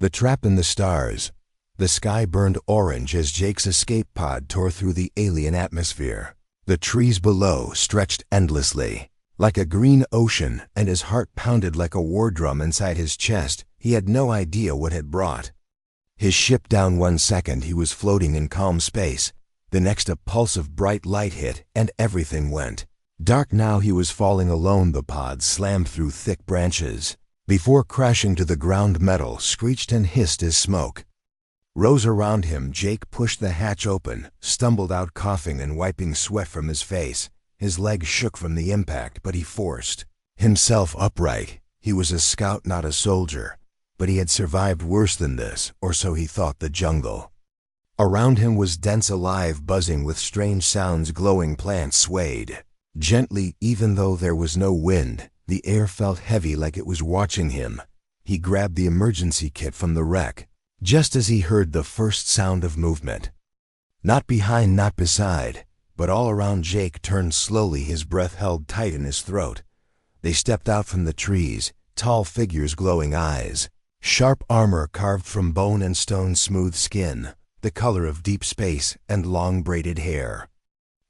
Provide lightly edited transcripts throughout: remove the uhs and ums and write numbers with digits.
The trap in the stars. The sky burned orange as Jake's escape pod tore through the alien atmosphere. The trees below stretched endlessly, like a green ocean, and his heart pounded like a war drum inside his chest. He had no idea what had brought his ship down. 1 second he was floating in calm space. The next a pulse of bright light hit, and everything went dark. Now he was falling alone. The pod slammed through thick branches before crashing to the ground. Metal screeched and hissed as smoke rose around him. Jake pushed the hatch open, stumbled out coughing and wiping sweat from his face. His legs shook from the impact, but he forced himself upright. He was a scout, not a soldier, but he had survived worse than this, or so he thought. The jungle around him was dense, alive, buzzing with strange sounds. Glowing plants swayed gently, even though there was no wind. The air felt heavy, like it was watching him. He grabbed the emergency kit from the wreck, just as he heard the first sound of movement. Not behind, not beside, but all around. Jake turned slowly, his breath held tight in his throat. They stepped out from the trees, tall figures, glowing eyes, sharp armor carved from bone and stone, smooth skin, the color of deep space, and long braided hair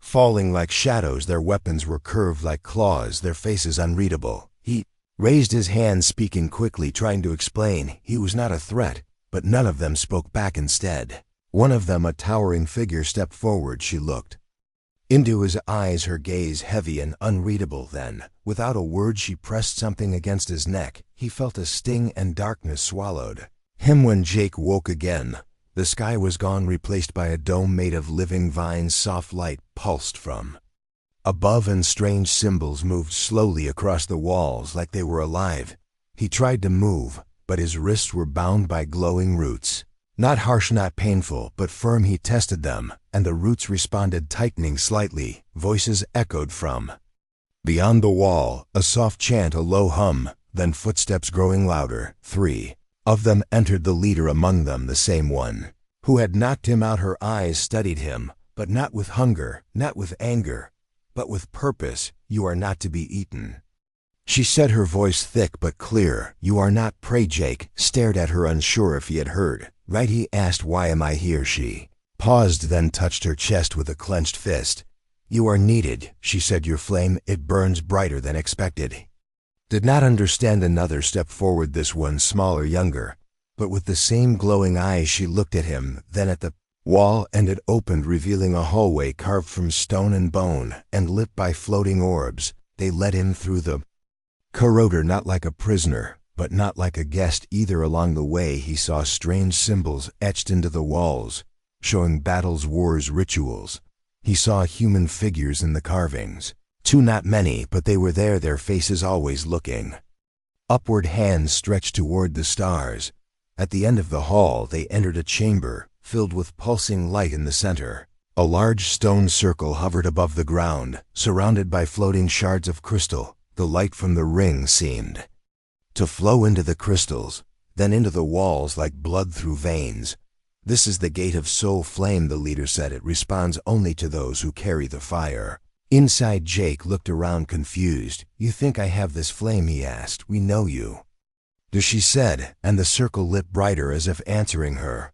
falling like shadows. Their weapons were curved like claws, their faces unreadable. He raised his hand, speaking quickly, trying to explain he was not a threat, but none of them spoke back. Instead, one of them, a towering figure, stepped forward. She looked into his eyes, her gaze heavy and unreadable. Then, without a word, she pressed something against his neck. He felt a sting, and darkness swallowed him. When Jake woke again, the sky was gone, replaced by a dome made of living vines. Soft light pulsed from above, and strange symbols moved slowly across the walls like they were alive. He tried to move, but his wrists were bound by glowing roots. Not harsh, not painful, but firm. He tested them, and the roots responded, tightening slightly. Voices echoed from beyond the wall, a soft chant, a low hum, then footsteps growing louder. 3 of them entered, the leader among them, the same one who had knocked him out. Her eyes studied him, but not with hunger, not with anger, but with purpose. You are not to be eaten, she said, her voice thick but clear. You are not prey. Jake stared at her, unsure if he had heard right. He asked, why am I here? She paused, then touched her chest with a clenched fist. You are needed, she said. Your flame, it burns brighter than expected. Did not understand. Another stepped forward, this one smaller, younger, but with the same glowing eyes. She looked at him, then at the wall, and it opened, revealing a hallway carved from stone and bone and lit by floating orbs. They led him through the corridor, not like a prisoner, but not like a guest either. Along the way he saw strange symbols etched into the walls, showing battles, wars, rituals. He saw human figures in the carvings. 2, not many, but they were there, their faces always looking upward. Hands stretched toward the stars. At the end of the hall they entered a chamber, filled with pulsing light. In the center, a large stone circle hovered above the ground, surrounded by floating shards of crystal. The light from the ring seemed to flow into the crystals, then into the walls like blood through veins. This is the gate of soul flame, the leader said. It responds only to those who carry the fire inside. Jake looked around, confused. You think I have this flame? He asked. We know you, she said, and the circle lit brighter as if answering her.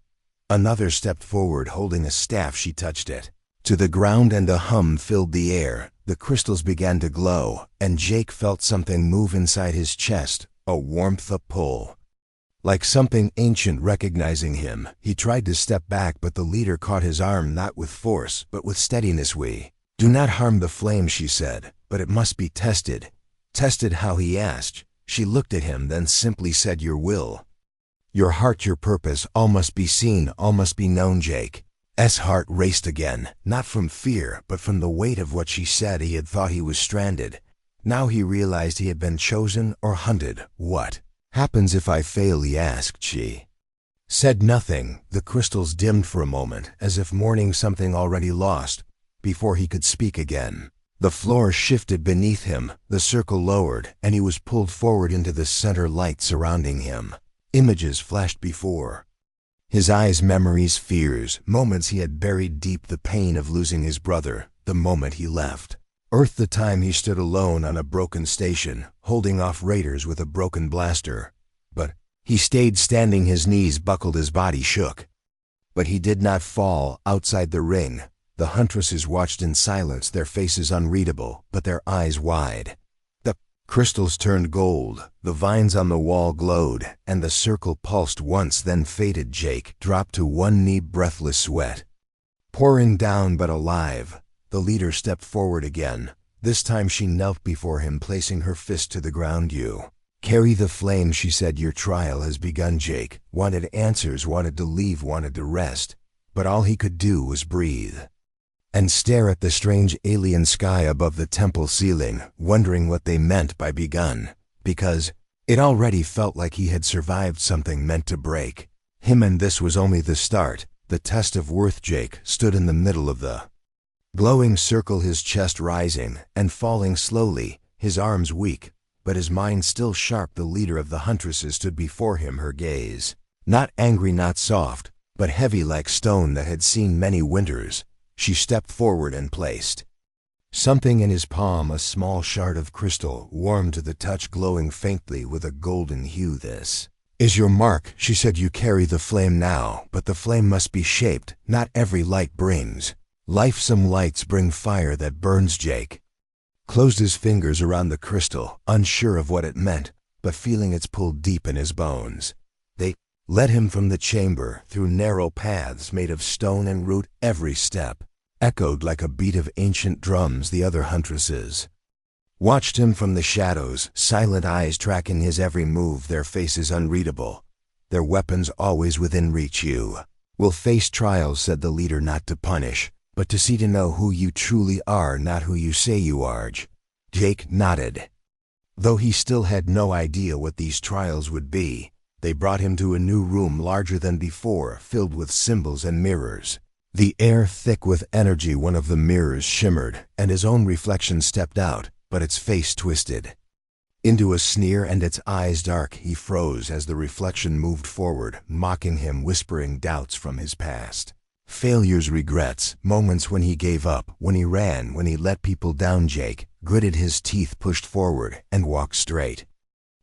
Another stepped forward, holding a staff. She touched it to the ground, and a hum filled the air. The crystals began to glow, and Jake felt something move inside his chest, a warmth, a pull, like something ancient recognizing him. He tried to step back, but the leader caught his arm, not with force, but with steadiness. We do not harm the flame, she said, but it must be tested. Tested how? He asked. She looked at him, then simply said, your will, your heart, your purpose. All must be seen, all must be known. Jake's heart raced again, not from fear, but from the weight of what she said. He had thought he was stranded. Now he realized he had been chosen or hunted. What happens if I fail? He asked. She said nothing. The crystals dimmed for a moment, as if mourning something already lost, before he could speak again. The floor shifted beneath him, the circle lowered, and he was pulled forward into the center light surrounding him. Images flashed before his eyes, memories, fears, moments he had buried deep. The pain of losing his brother, the moment he left Earth, the time he stood alone on a broken station, holding off raiders with a broken blaster. But He stayed standing, his knees buckled, his body shook. But he did not fall. Outside the ring, the huntresses watched in silence, their faces unreadable, but their eyes wide. The crystals turned gold, the vines on the wall glowed, and the circle pulsed once, then faded. Jake dropped to one knee, breathless, sweat pouring down, but alive. The leader stepped forward again. This time she knelt before him, placing her fist to the ground. "You carry the flame," she said. "Your trial has begun." Jake wanted answers, wanted to leave, wanted to rest, but all he could do was breathe and stare at the strange alien sky above the temple ceiling, wondering what they meant by begun, because it already felt like he had survived something meant to break him, and this was only the start, the test of worth. Jake stood in the middle of the glowing circle, his chest rising and falling slowly, his arms weak, but his mind still sharp. The leader of the huntresses stood before him, her gaze not angry, not soft, but heavy like stone that had seen many winters. She stepped forward and placed something in his palm, a small shard of crystal, warm to the touch, glowing faintly with a golden hue. "This is your mark," she said. "You carry the flame now, but the flame must be shaped. Not every light brings life. Some lights bring fire that burns." Jake closed his fingers around the crystal, unsure of what it meant, but feeling its pull deep in his bones. They led him from the chamber, through narrow paths made of stone and root. Every step echoed like a beat of ancient drums. The other huntresses watched him from the shadows, silent eyes tracking his every move, their faces unreadable, their weapons always within reach. "You will face trials," said the leader, "not to punish, but to see, to know who you truly are, not who you say you are." Jake nodded. Though he still had no idea what these trials would be, they brought him to a new room, larger than before, filled with symbols and mirrors. The air thick with energy. One of the mirrors shimmered, and his own reflection stepped out, but its face twisted into a sneer and its eyes dark. He froze as the reflection moved forward, mocking him, whispering doubts from his past. Failures, regrets, moments when he gave up, when he ran, when he let people down. Jake gritted his teeth, pushed forward, and walked straight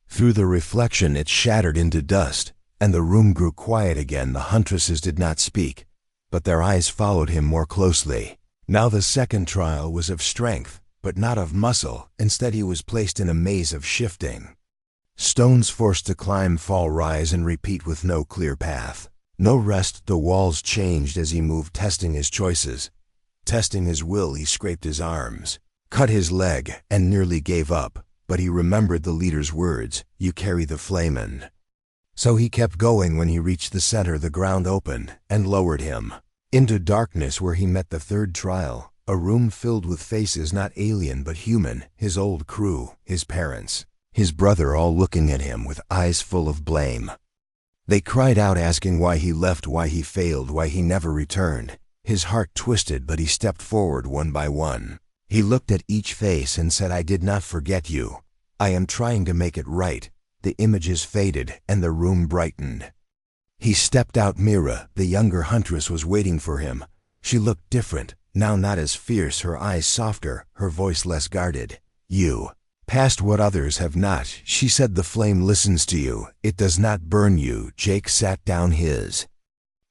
through the reflection. It shattered into dust, and the room grew quiet again. The huntresses did not speak, but their eyes followed him more closely. Now the second trial was of strength, but not of muscle. Instead, he was placed in a maze of shifting stones, forced to climb, fall, rise, and repeat with no clear path. No rest. The walls changed as he moved, testing his choices, testing his will. He scraped his arms, cut his leg, and nearly gave up, but he remembered the leader's words, "You carry the flame," and so he kept going. When he reached the center, the ground opened and lowered him into darkness, where he met the third trial, a room filled with faces not alien but human, his old crew, his parents, his brother, all looking at him with eyes full of blame. They cried out, asking why he left, why he failed, why he never returned. His heart twisted, but he stepped forward one by one. He looked at each face and said, "I did not forget you. I am trying to make it right." The images faded and the room brightened. He stepped out. Mira, the younger huntress, was waiting for him. She looked different, now not as fierce, her eyes softer, her voice less guarded. "You passed what others have not," she said. "The flame listens to you. It does not burn you." Jake sat down, his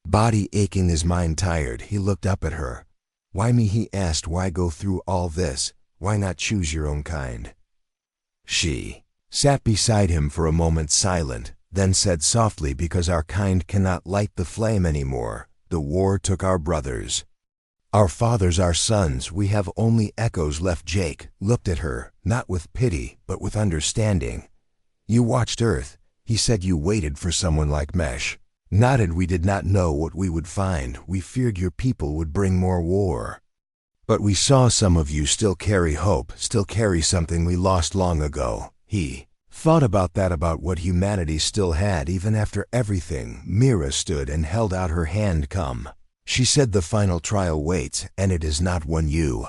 body aching, his mind tired. He looked up at her. "Why me?" he asked. "Why go through all this? Why not choose your own kind?" She sat beside him for a moment, silent, then said softly, "Because our kind cannot light the flame anymore. The war took our brothers, our fathers, our sons. We have only echoes left." Jake looked at her, not with pity, but with understanding. "You watched Earth," he said. "You waited for someone like Mesh." Nodded. "We did not know what we would find. We feared your people would bring more war. But we saw some of you still carry hope, still carry something we lost long ago." He thought about that, about what humanity still had even after everything. Mira stood and held out her hand. "Come," she said. "The final trial waits, and it is not one you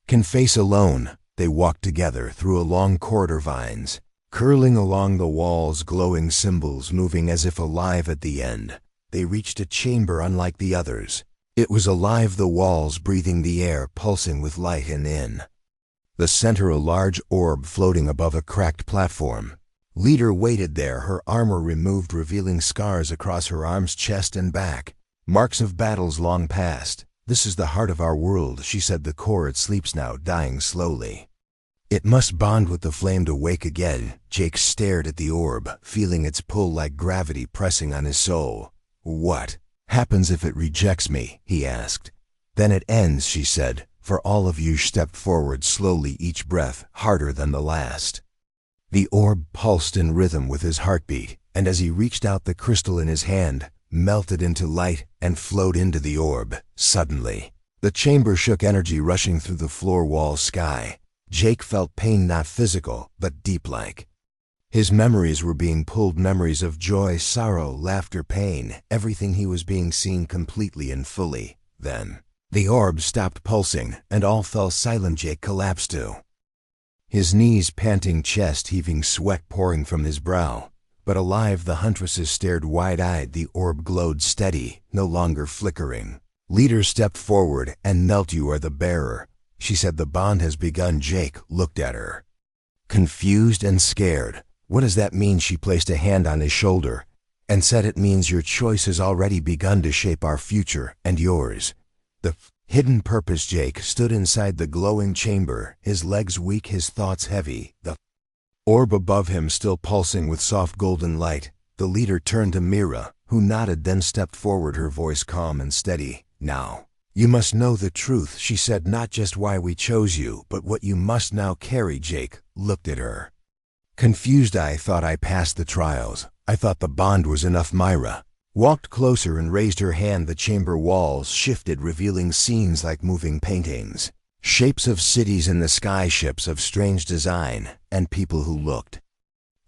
can face alone." They walked together through a long corridor, vines curling along the walls, glowing symbols moving as if alive. At the end, they reached a chamber unlike the others. It was alive, the walls breathing, the air pulsing with light, and in the center a large orb floating above a cracked platform. Leader waited there, her armor removed, revealing scars across her arms, chest, and back. Marks of battles long past. This is the heart of our world, she said. The core, it sleeps now, dying slowly. It must bond with the flame to wake again. Jake stared at the orb, feeling its pull like gravity pressing on his soul. What happens if it rejects me? He asked. Then it ends, she said. For all of you stepped forward slowly, each breath harder than the last. The orb pulsed in rhythm with his heartbeat, and as he reached out, the crystal in his hand melted into light and flowed into the orb. Suddenly, the chamber shook, energy rushing through the floor, wall, sky. Jake felt pain, not physical, but deep-like. His memories were being pulled, memories of joy, sorrow, laughter, pain, everything. He was being seen completely and fully. Then, the orb stopped pulsing, and all fell silent. Jake collapsed too. His knees panting, chest heaving, sweat pouring from his brow. But alive, the Huntresses stared wide-eyed. The orb glowed steady, no longer flickering. Leader stepped forward and knelt. You are the bearer, she said. The bond has begun. Jake looked at her, confused and scared. What does that mean? She placed a hand on his shoulder and said, it means your choice has already begun to shape our future and yours. The hidden purpose. Jake stood inside the glowing chamber, his legs weak, his thoughts heavy. The orb above him still pulsing with soft golden light. The leader turned to Mira, who nodded, then stepped forward, her voice calm and steady. Now, you must know the truth, she said, not just why we chose you, but what you must now carry. Jake looked at her, confused. I thought I passed the trials. I thought the bond was enough. Mira walked closer and raised her hand. The chamber walls shifted, revealing scenes like moving paintings. Shapes of cities in the sky, ships of strange design, and people who looked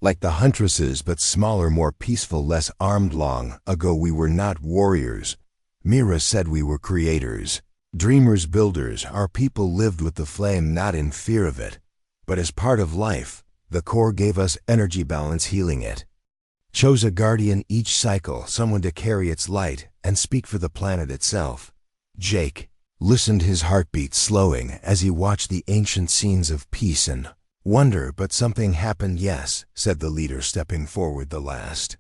like the Huntresses, but smaller, more peaceful, less armed. Long ago we were not warriors, Mira said. We were creators, dreamers, builders. Our people lived with the flame, not in fear of it, but as part of life. The core gave us energy, balance, healing it. Chose a guardian each cycle, someone to carry its light and speak for the planet itself. Jake listened, his heartbeat slowing as he watched the ancient scenes of peace and wonder. But something happened. Yes, said the leader, stepping forward. The last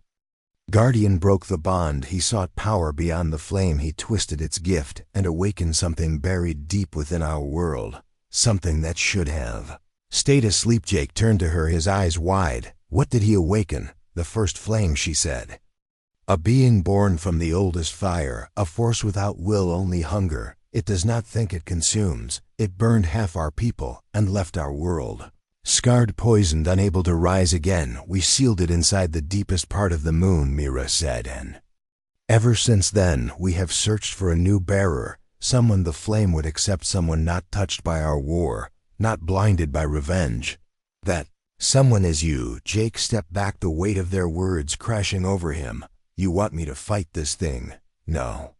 guardian broke the bond. He sought power beyond the flame. He twisted its gift and awakened something buried deep within our world, something that should have stayed asleep. Jake turned to her, his eyes wide. What did he awaken? The first flame, she said. A being born from the oldest fire, a force without will, only hunger. It does not think, it consumes. It burned half our people and left our world scarred, poisoned, unable to rise again. We sealed it inside the deepest part of the moon, Mira said, and ever since then we have searched for a new bearer, someone the flame would accept, someone not touched by our war, not blinded by revenge. That someone is you. Jake stepped back, the weight of their words crashing over him. You want me to fight this thing? No,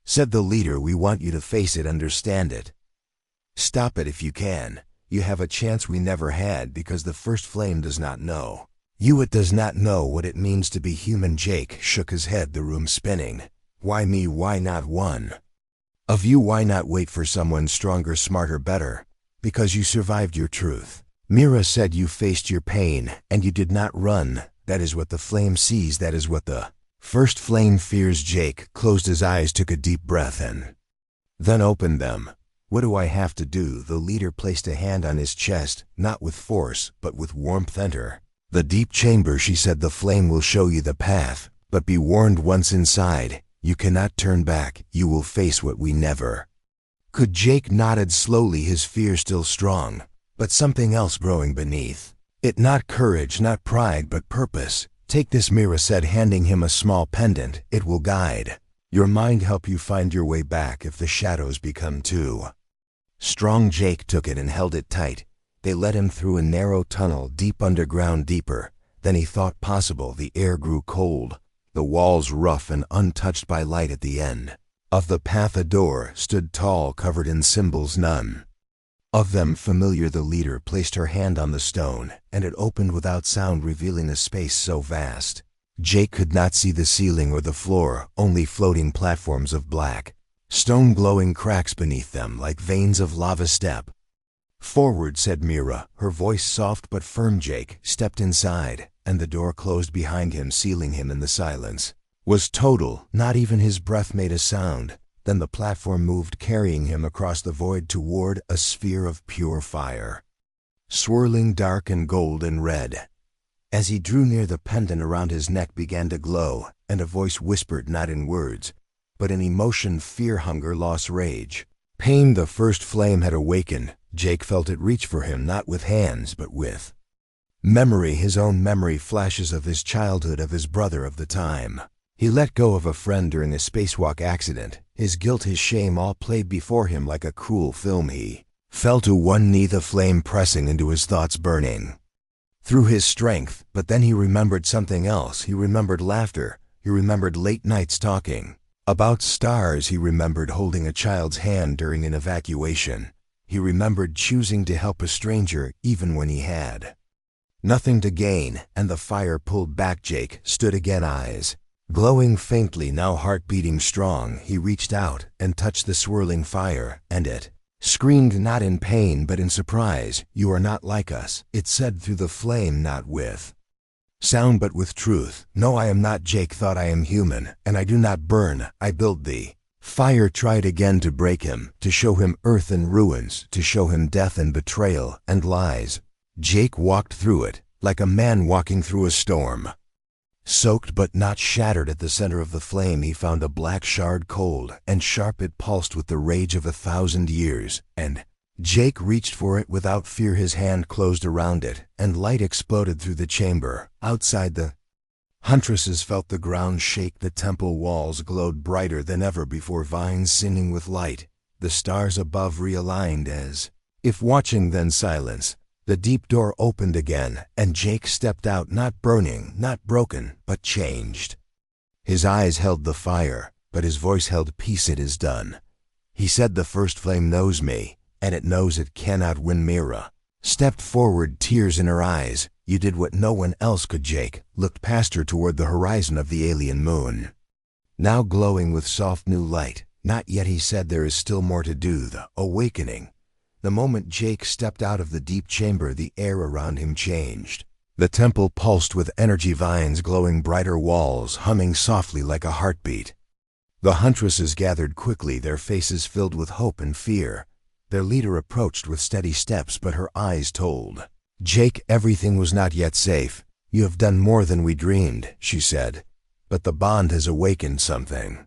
said the leader. We want you to face it, understand it. Stop it if you can. You have a chance we never had, because the first flame does not know you. It does not know what it means to be human. Jake shook his head, the room spinning. Why me? Why not one of you? Why not wait for someone stronger, smarter, better? Because you survived your truth. Mira said, you faced your pain, and you did not run. That is what the flame sees. That is what the first flame fears. Jake closed his eyes, took a deep breath, and then opened them. What do I have to do? The leader placed a hand on his chest, not with force, but with warmth. Enter the deep chamber, she said. The flame will show you the path, but be warned, once inside, you cannot turn back. You will face what we never could. Jake nodded slowly, his fear still strong, but something else growing beneath it. Not courage, not pride, but purpose. Take this, Mira said, handing him a small pendant. It will guide your mind, help you find your way back if the shadows become too strong. Jake took it and held it tight. They led him through a narrow tunnel, deep underground, deeper than he thought possible. The air grew cold, the walls rough and untouched by light. At the end of the path a door stood tall, covered in symbols, none of them familiar. The leader placed her hand on the stone, and it opened without sound, revealing a space so vast Jake could not see the ceiling or the floor, only floating platforms of black stone, glowing cracks beneath them like veins of lava. Step forward, said Mira, her voice soft but firm. Jake stepped inside, and the door closed behind him, sealing him in the silence. Was total, not even his breath made a sound. Then the platform moved, carrying him across the void toward a sphere of pure fire, swirling dark and gold and red. As he drew near, the pendant around his neck began to glow, and a voice whispered, not in words, but in emotion, fear, hunger, loss, rage, pain. The first flame had awakened. Jake felt it reach for him, not with hands, but with memory, his own memory, flashes of his childhood, of his brother, of the time he let go of a friend during the spacewalk accident. His guilt, his shame, all played before him like a cruel film. He fell to one knee, the flame pressing into his thoughts, burning through his strength. But then he remembered something else. He remembered laughter. He remembered late nights talking about stars. He remembered holding a child's hand during an evacuation. He remembered choosing to help a stranger even when he had nothing to gain. And the fire pulled back. Jake stood again, eyes glowing faintly, now heart beating strong. He reached out and touched the swirling fire, and it screamed, not in pain but in surprise. "You are not like us," it said through the flame, not with sound but with truth. "No, I am not." Jake thought, "I am human, and I do not burn. I build thee." Fire tried again to break him, to show him earth and ruins, to show him death and betrayal and lies. Jake walked through it, like a man walking through a storm. Soaked but not shattered, at the center of the flame he found a black shard, cold and sharp. It pulsed with the rage of 1,000 years, and Jake reached for it without fear. His hand closed around it, and light exploded through the chamber. Outside, the Huntresses felt the ground shake. The temple walls glowed brighter than ever before, vines singing with light. The stars above realigned as if watching. Then silence. The deep door opened again, and Jake stepped out, not burning, not broken, but changed. His eyes held the fire, but his voice held peace. "It is done," he said. "The first flame knows me, and it knows it cannot win." Mira stepped forward, tears in her eyes. "You did what no one else could." Jake looked past her toward the horizon of the alien moon, now glowing with soft new light. "Not yet," he said. "There is still more to do, the awakening." The moment Jake stepped out of the deep chamber, the air around him changed. The temple pulsed with energy, vines glowing, brighter walls humming softly like a heartbeat. The Huntresses gathered quickly, their faces filled with hope and fear. Their leader approached with steady steps, but her eyes told Jake everything was not yet safe. "You have done more than we dreamed," she said, "but the bond has awakened something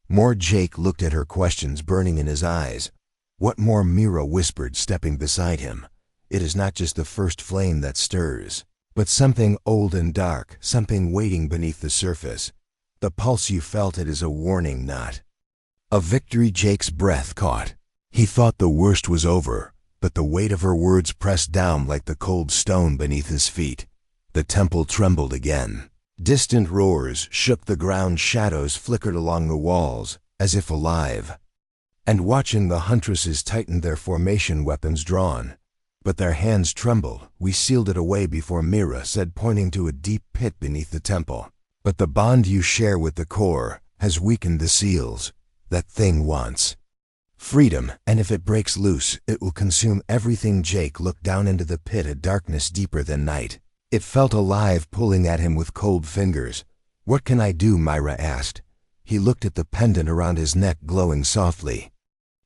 more." Jake looked at her, questions burning in his eyes. "What more?" Mira whispered, stepping beside him. "It is not just the first flame that stirs, but something old and dark, something waiting beneath the surface. The pulse you felt, it is a warning, not a victory." Jake's breath caught. He thought the worst was over, but the weight of her words pressed down like the cold stone beneath his feet. The temple trembled again. Distant roars shook the ground, shadows flickered along the walls, as if alive. And watching, the Huntresses tightened their formation, weapons drawn. But their hands trembled. "We sealed it away before," Mira said, pointing to a deep pit beneath the temple. "But the bond you share with the core has weakened the seals. That thing wants freedom, and if it breaks loose, it will consume everything." Jake looked down into the pit, a darkness deeper than night. It felt alive, pulling at him with cold fingers. "What can I do?" Mira asked. He looked at the pendant around his neck, glowing softly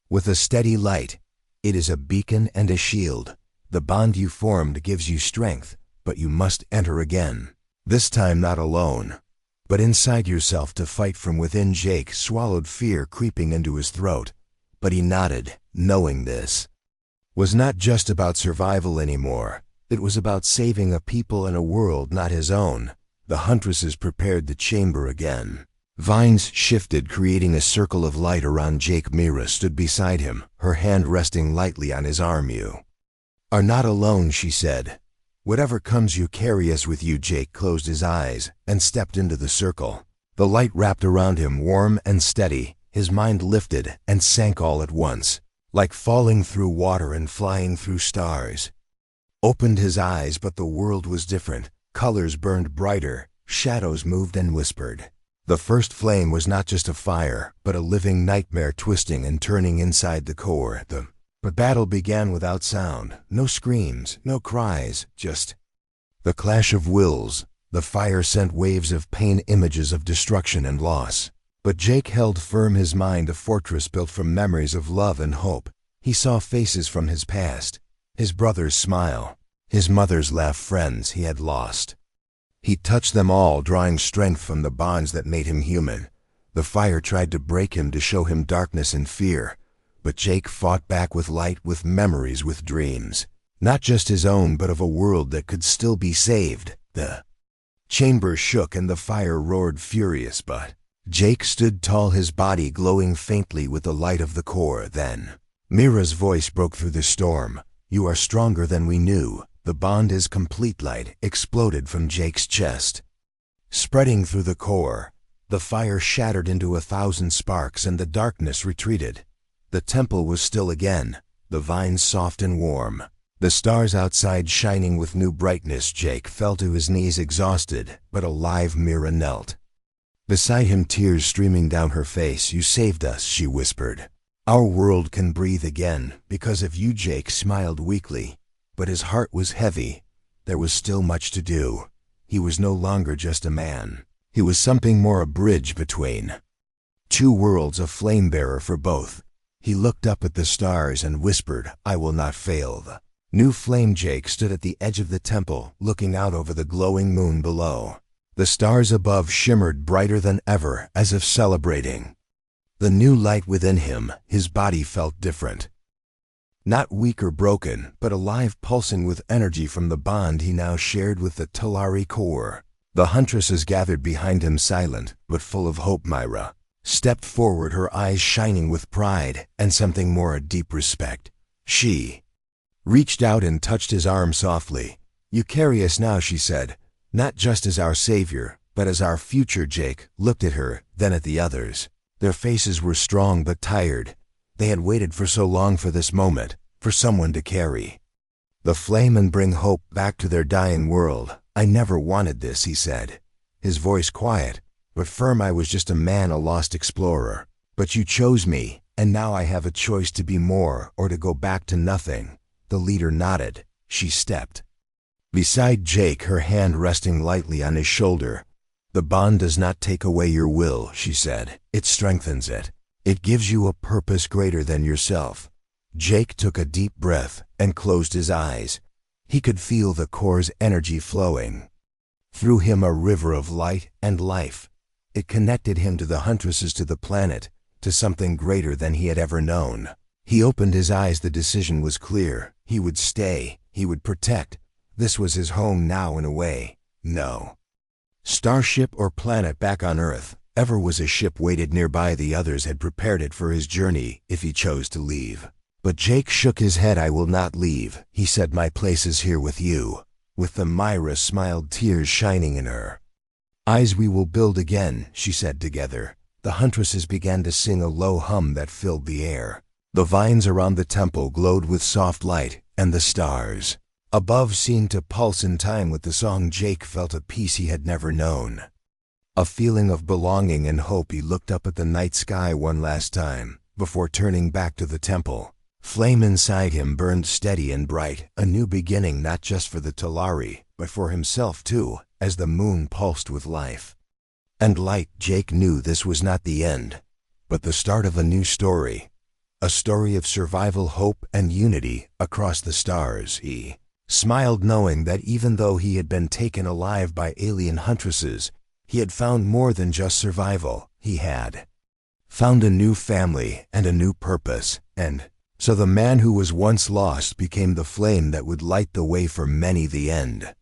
with a steady light. "It is a beacon and a shield. The bond you formed gives you strength, but you must enter again. This time not alone, but inside yourself, to fight from within." Jake swallowed, fear creeping into his throat, but he nodded, knowing this was not just about survival anymore. It was about saving a people and a world not his own. The Huntresses prepared the chamber again. Vines shifted, creating a circle of light around Jake. Mira stood beside him, her hand resting lightly on his arm. "You are not alone," she said. "Whatever comes, you carry us with you." Jake closed his eyes and stepped into the circle. The light wrapped around him, warm and steady. His mind lifted and sank all at once, like falling through water and flying through stars. Opened his eyes, but the world was different. Colors burned brighter, shadows moved and whispered. The first flame was not just a fire, but a living nightmare, twisting and turning inside the core. The battle began without sound. No screams, no cries, just The clash of wills, the fire sent waves of pain, images of destruction and loss. But Jake held firm, his mind a fortress built from memories of love and hope. He saw faces from his past, his brother's smile, his mother's laugh, friends he had lost. He touched them all, drawing strength from the bonds that made him human. The fire tried to break him, to show him darkness and fear, but Jake fought back with light, with memories, with dreams. Not just his own, but of a world that could still be saved. The chamber shook and the fire roared furious, but Jake stood tall, his body glowing faintly with the light of the core. Then Mira's voice broke through the storm. "You are stronger than we knew. The bond is complete." Light exploded from Jake's chest, spreading through the core. The fire shattered into 1,000 sparks and the darkness retreated. The temple was still again, the vines soft and warm, the stars outside shining with new brightness. Jake fell to his knees, exhausted, but alive. Mira knelt beside him, tears streaming down her face. "You saved us," she whispered. "Our world can breathe again because of you." Jake smiled weakly, but his heart was heavy. There was still much to do. He was no longer just a man. He was something more, a bridge between two worlds, a flame-bearer for both. He looked up at the stars and whispered, "I will not fail." The new flame. Jake stood at the edge of the temple, looking out over the glowing moon below. The stars above shimmered brighter than ever, as if celebrating the new light within him. His body felt different. Not weak or broken, but alive, pulsing with energy from the bond he now shared with the Talari core. The Huntresses gathered behind him, silent, but full of hope. Mira stepped forward, her eyes shining with pride and something more, a deep respect. She reached out and touched his arm softly. "You carry us now," she said, "not just as our savior, but as our future." Jake looked at her, then at the others. Their faces were strong but tired. They had waited for so long for this moment, for someone to carry the flame and bring hope back to their dying world. "I never wanted this," he said, his voice quiet but firm. "I was just a man, a lost explorer. But you chose me, and now I have a choice, to be more or to go back to nothing." The leader nodded. She stepped beside Jake, her hand resting lightly on his shoulder. "The bond does not take away your will," she said. "It strengthens it. It gives you a purpose greater than yourself." Jake took a deep breath and closed his eyes. He could feel the core's energy flowing through him, a river of light and life. It connected him to the Huntresses, to the planet, to something greater than he had ever known. He opened his eyes. The decision was clear. He would stay. He would protect. This was his home now, in a way. No starship or planet back on Earth ever was a ship waited nearby. The others had prepared it for his journey if he chose to leave. But Jake shook his head. "I will not leave," he said. "My place is here with you." With them, Mira smiled, tears shining in her eyes. "We will build again," she said. Together, the Huntresses began to sing, a low hum that filled the air. The vines around the temple glowed with soft light, and the stars above seemed to pulse in time with the song. Jake felt a peace he had never known, a feeling of belonging and hope. He looked up at the night sky one last time before turning back to the temple. Flame inside him burned steady and bright, a new beginning, not just for the Talari, but for himself too, as the moon pulsed with life and light. Jake knew this was not the end, but the start of a new story, a story of survival, hope, and unity across the stars. He smiled, knowing that even though he had been taken alive by alien Huntresses, he had found more than just survival. He had found a new family and a new purpose, and so the man who was once lost became the flame that would light the way for many. The end.